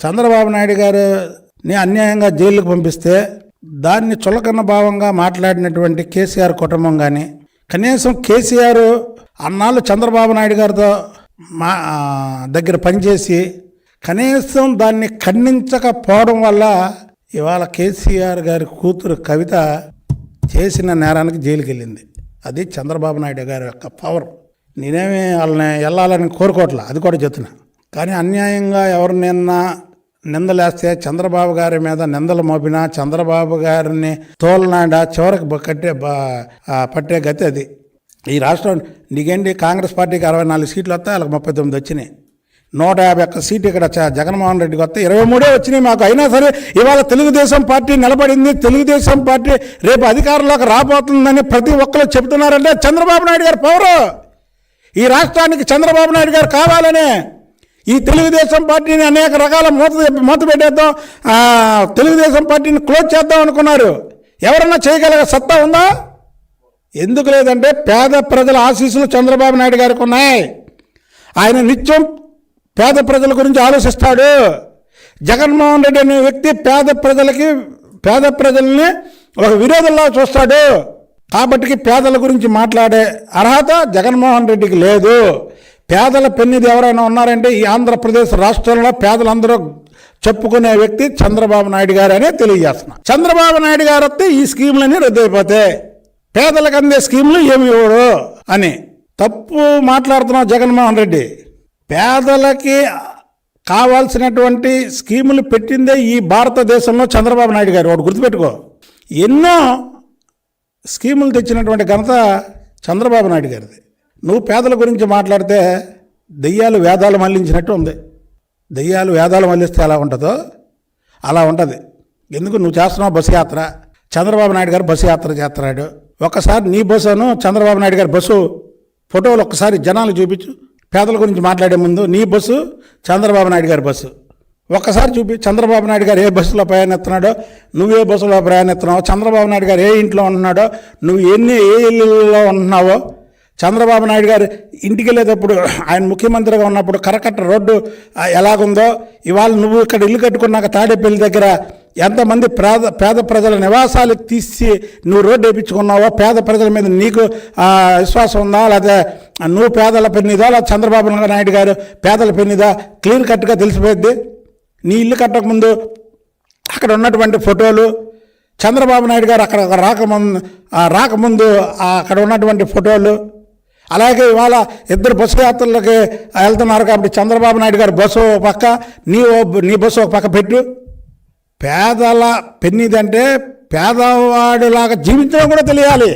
చంద్రబాబు నాయుడు గారిని అన్యాయంగా జైలుకు పంపిస్తే దాన్ని చులకన భావంగా మాట్లాడినటువంటి కేసీఆర్ కుటుంబం కానీ, కనీసం కేసీఆర్ అన్నాళ్ళు చంద్రబాబు నాయుడు గారితో దగ్గర పనిచేసి కనీసం దాన్ని ఖండించకపోవడం వల్ల ఇవాళ కేసీఆర్ గారి కూతురు కవిత చేసిన నేరానికి జైలుకి వెళ్ళింది. అది చంద్రబాబు నాయుడు గారి యొక్క పవర్. నేనేమి వాళ్ళని వెళ్ళాలని కోరుకోవట్లే, అది కూడా చెప్తున్నా. కానీ అన్యాయంగా ఎవరినైనా నిందలేస్తే చంద్రబాబు గారి మీద నిందలు మోపినా చంద్రబాబు గారిని తోలనాడా చివరికి పట్టే గతి అది. ఈ రాష్ట్రం నీకేంటి, కాంగ్రెస్ పార్టీకి 64 సీట్లు వస్తాయి, వాళ్ళకి 39 వచ్చినాయి. 151 సీటు ఇక్కడ జగన్మోహన్ రెడ్డికి వస్తే 23 వచ్చినాయి మాకు. అయినా సరే ఇవాళ తెలుగుదేశం పార్టీ నిలబడింది. తెలుగుదేశం పార్టీ రేపు అధికారంలోకి రాబోతుందని ప్రతి ఒక్కరు చెబుతున్నారంటే చంద్రబాబు నాయుడు గారి పవరు. ఈ రాష్ట్రానికి చంద్రబాబు నాయుడు గారు కావాలనే ఈ తెలుగుదేశం పార్టీని అనేక రకాల మూత పెట్టేద్దాం, తెలుగుదేశం పార్టీని క్లోజ్ చేద్దాం అనుకున్నారు. ఎవరన్నా చేయగలిగే సత్తా ఉందా? ఎందుకు లేదంటే పేద ప్రజల ఆశీస్సులు చంద్రబాబు నాయుడు గారికి ఉన్నాయి. ఆయన నిత్యం పేద ప్రజల గురించి ఆలోచిస్తాడు. జగన్మోహన్ రెడ్డి అనే వ్యక్తి పేద ప్రజల్ని ఒక విరోధంలా చూస్తాడు. కాబట్టి పేదల గురించి మాట్లాడే అర్హత జగన్మోహన్ రెడ్డికి లేదు. పేదల పెన్నిది ఎవరైనా ఉన్నారంటే ఈ ఆంధ్రప్రదేశ్ రాష్ట్రంలో పేదలందరూ చెప్పుకునే వ్యక్తి చంద్రబాబు నాయుడు గారు అనే తెలియజేస్తున్నా. చంద్రబాబు నాయుడు గారు వస్తే ఈ స్కీములన్నీ రద్దయిపోతాయి, పేదలకు అందే స్కీములు ఏమి ఇవ్వడు అని తప్పు మాట్లాడుతున్నావు జగన్మోహన్ రెడ్డి. పేదలకి కావాల్సినటువంటి స్కీములు పెట్టిందే ఈ భారతదేశంలో చంద్రబాబు నాయుడు గారు. ఒకటి గుర్తుపెట్టుకో, ఎన్నో స్కీములు తెచ్చినటువంటి ఘనత చంద్రబాబు నాయుడు గారిది. నువ్వు పేదల గురించి మాట్లాడితే దెయ్యాలు వేదాలు మళ్లించినట్టు ఉంది. దెయ్యాలు వేదాలు మళ్లిస్తే ఎలా ఉంటుందో అలా ఉంటుంది. ఎందుకు నువ్వు చేస్తున్నావు బస్సు యాత్ర, చంద్రబాబు నాయుడు గారు బస్సు యాత్ర చేస్తున్నాడు. ఒక్కసారి నీ బస్సును చంద్రబాబు నాయుడు గారి బస్సు ఫోటోలు ఒక్కసారి జనాలు చూపించు. పేదల గురించి మాట్లాడే ముందు నీ బస్సు, చంద్రబాబు నాయుడు గారి బస్సు ఒక్కసారి చూపి. చంద్రబాబు నాయుడు గారు ఏ బస్సులో ప్రయాణిస్తున్నాడో, నువ్వే బస్సులో ప్రయాణిస్తున్నావో, చంద్రబాబు నాయుడు గారు ఏ ఇంట్లో ఉంటున్నాడో, నువ్వు ఏ ఇళ్ళలో ఉంటున్నావో, చంద్రబాబు నాయుడు గారు ఇంటికి వెళ్ళేటప్పుడు ఆయన ముఖ్యమంత్రిగా ఉన్నప్పుడు కరకట్ట రోడ్డు ఎలాగుందో, ఇవాళ నువ్వు ఇక్కడ ఇల్లు కట్టుకున్నాక తాడేపల్లి దగ్గర ఎంతమంది పేద ప్రజల నివాసాలకు తీసి నువ్వు రోడ్డు వేయించుకున్నావో, పేద ప్రజల మీద నీకు విశ్వాసం ఉందా, లేదా నువ్వు పేదల పెన్నిదా, లేదా చంద్రబాబు నాయుడు గారు పేదల పెన్నిదా, క్లియర్ కట్గా తెలిసిపోయింది. నీ ఇల్లు కట్టకముందు అక్కడ ఉన్నటువంటి ఫోటోలు, చంద్రబాబు నాయుడు గారు అక్కడ రాకముందు అక్కడ ఉన్నటువంటి ఫోటోలు, అలాగే ఇవాళ ఇద్దరు బస్సు యాత్రలకి వెళ్తున్నారు కాబట్టి చంద్రబాబు నాయుడు గారు బస్సు ఒక పక్క, నీ బస్సు ఒక పక్క పెట్టు. పేదల పెన్నిదంటే పేదవాడిలాగా జీవించడం కూడా తెలియాలి.